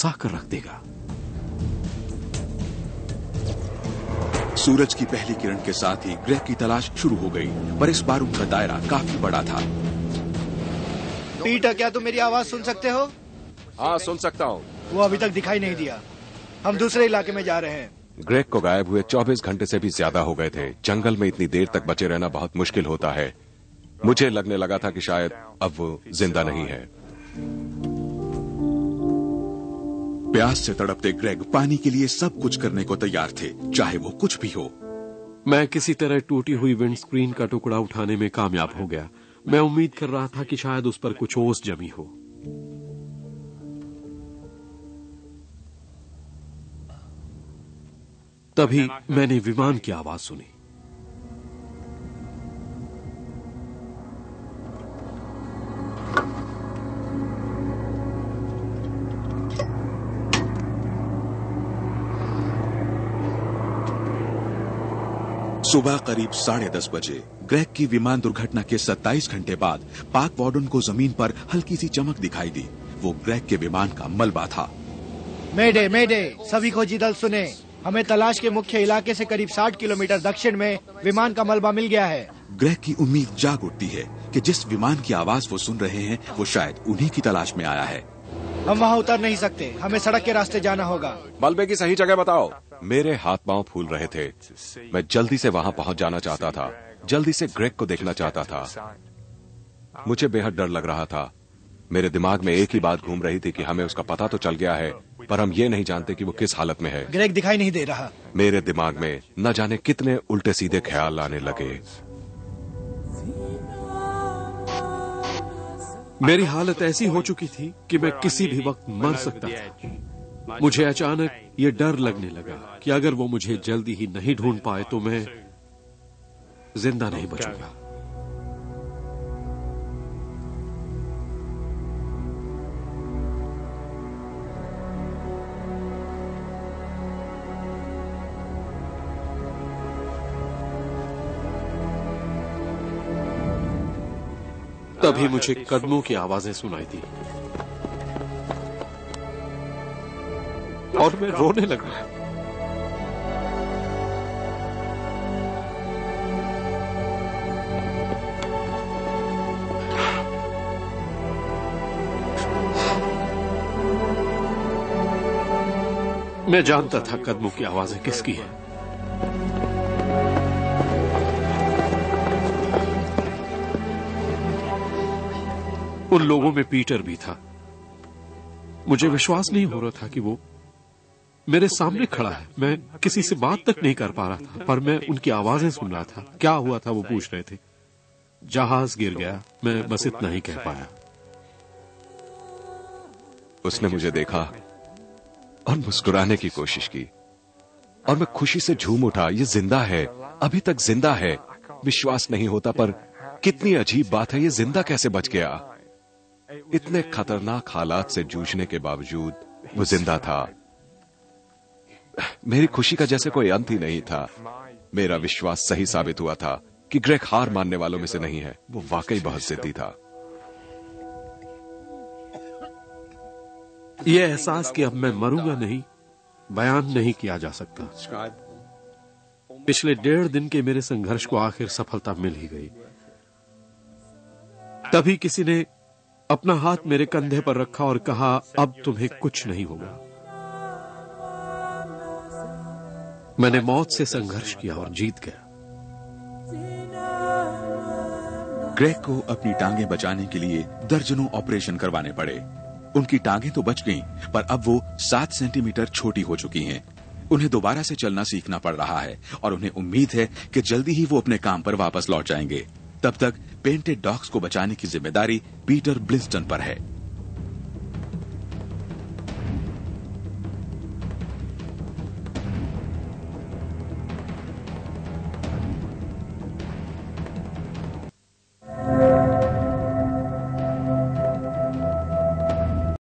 सा कर रख देगा। सूरज की पहली किरण के साथ ही ग्रेग की तलाश शुरू हो गई, पर इस बार उनका दायरा काफी बड़ा था। पीटर, क्या तुम मेरी आवाज सुन सकते हो? हाँ, सुन सकता हूँ। वो अभी तक दिखाई नहीं दिया। हम दूसरे इलाके में जा रहे हैं। ग्रेग को गायब हुए 24 घंटे से भी ज्यादा हो गए थे। जंगल में इतनी देर तक बचे रहना बहुत मुश्किल होता है। मुझे लगने लगा था कि शायद अब वो जिंदा नहीं है। प्यास से तड़पते ग्रेग पानी के लिए सब कुछ करने को तैयार थे, चाहे वो कुछ भी हो। मैं किसी तरह टूटी हुई विंडस्क्रीन का टुकड़ा उठाने में कामयाब हो गया। मैं उम्मीद कर रहा था कि शायद उस पर कुछ ओस जमी हो। तभी मैंने विमान की आवाज सुनी। सुबह करीब 10:30 बजे ग्रेग की विमान दुर्घटना के 27 घंटे बाद पाक वार्डन को जमीन पर हल्की सी चमक दिखाई दी। वो ग्रेग के विमान का मलबा था। मेडे मेडे, सभी खोजी दल सुने। हमें तलाश के मुख्य इलाके से करीब 60 किलोमीटर दक्षिण में विमान का मलबा मिल गया है। ग्रेग की उम्मीद जाग उठती है कि जिस विमान की आवाज वो सुन रहे हैं वो शायद उन्हीं की तलाश में आया है। हम वहाँ उतर नहीं सकते, हमें सड़क के रास्ते जाना होगा। मलबे की सही जगह बताओ। मेरे हाथ पांव फूल रहे थे। मैं जल्दी से वहां पहुंच जाना चाहता था, जल्दी से ग्रेग को देखना चाहता था। मुझे बेहद डर लग रहा था। मेरे दिमाग में एक ही बात घूम रही थी कि हमें उसका पता तो चल गया है, पर हम ये नहीं जानते कि वो किस हालत में है। ग्रेग दिखाई नहीं दे रहा। मेरे दिमाग में न जाने कितने उल्टे सीधे ख्याल आने लगे। मेरी हालत ऐसी हो चुकी थी कि मैं किसी भी वक्त मर सकता था। मुझे अचानक ये डर लगने लगा कि अगर वो मुझे जल्दी ही नहीं ढूंढ पाए तो मैं जिंदा नहीं बचूंगा। तभी मुझे कदमों की आवाजें सुनाई दी और मैं रोने लगा। मैं जानता था कदमों की आवाजें किसकी है। उन लोगों में पीटर भी था। मुझे विश्वास नहीं हो रहा था कि वो मेरे सामने खड़ा है। मैं किसी से बात तक नहीं कर पा रहा था, पर मैं उनकी आवाजें सुन रहा था। क्या हुआ था वो पूछ रहे थे। जहाज गिर गया, मैं बस इतना ही कह पाया। उसने मुझे देखा और मुस्कुराने की कोशिश की और मैं खुशी से झूम उठा। ये जिंदा है, अभी तक जिंदा है। विश्वास नहीं होता, पर कितनी अजीब बात है, ये जिंदा कैसे बच गया। इतने खतरनाक हालात से जूझने के बावजूद वो जिंदा था। मेरी खुशी का जैसे कोई अंत ही नहीं था। मेरा विश्वास सही साबित हुआ था कि ग्रेग हार मानने वालों में से नहीं है। वो वाकई बहुत जिद्दी था। यह एहसास कि अब मैं मरूंगा नहीं, बयान नहीं किया जा सकता। पिछले 1.5 दिन के मेरे संघर्ष को आखिर सफलता मिल ही गई। तभी किसी ने अपना हाथ मेरे कंधे पर रखा और कहा, अब तुम्हें कुछ नहीं होगा। मैंने मौत से संघर्ष किया और जीत गया। ग्रेग को अपनी टांगें बचाने के लिए दर्जनों ऑपरेशन करवाने पड़े। उनकी टांगें तो बच गईं, पर अब वो 7 सेंटीमीटर छोटी हो चुकी हैं। उन्हें दोबारा से चलना सीखना पड़ रहा है और उन्हें उम्मीद है कि जल्दी ही वो अपने काम पर वापस लौट जाएंगे। तब तक पेंटेड डॉग्स को बचाने की जिम्मेदारी पीटर ब्लिंस्टन पर है।